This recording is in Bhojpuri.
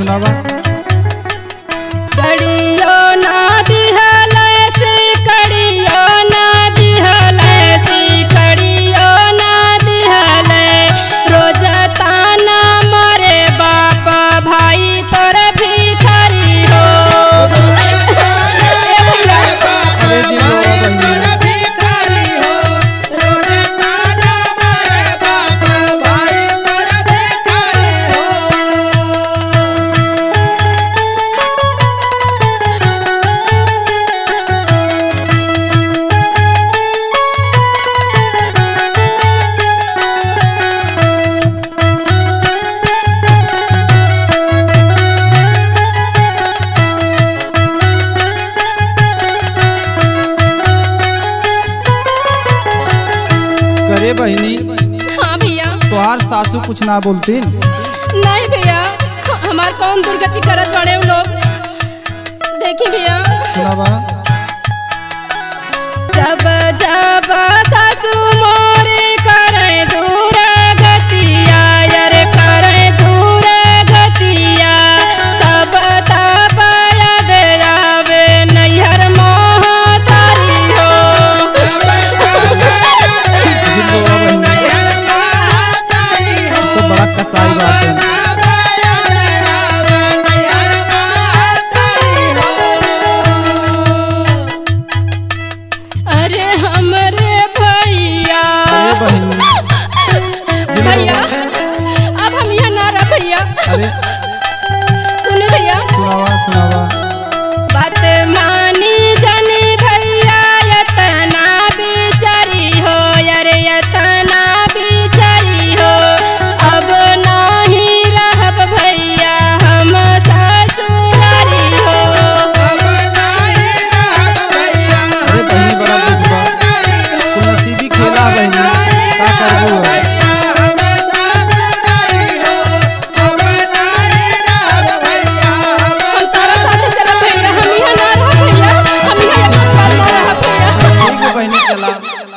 सुनावा। कड़ियो ना दिहले से कड़ियो ना दिहले से कड़ियो ना दिहले रोज ताना मारे बाप भाई तोर भिखारी हो। अरे जी करे बहिनी। हाँ भैया। तोहार सासू कुछ ना बोलती? नहीं भैया, हमार कौन दुर्गति करत बड़े लोग। देखी भैया सुनावा। जब जब सासू मोरे करे दूर गतिया यार करे दूर गतिया तब तब याद आवे नैहर मोह तारी हो। तो बड़ा कसाई बात है। अरे हमरे भैया अरे बहिनी भैया अब हम यहाँ ना रह भैया। अरे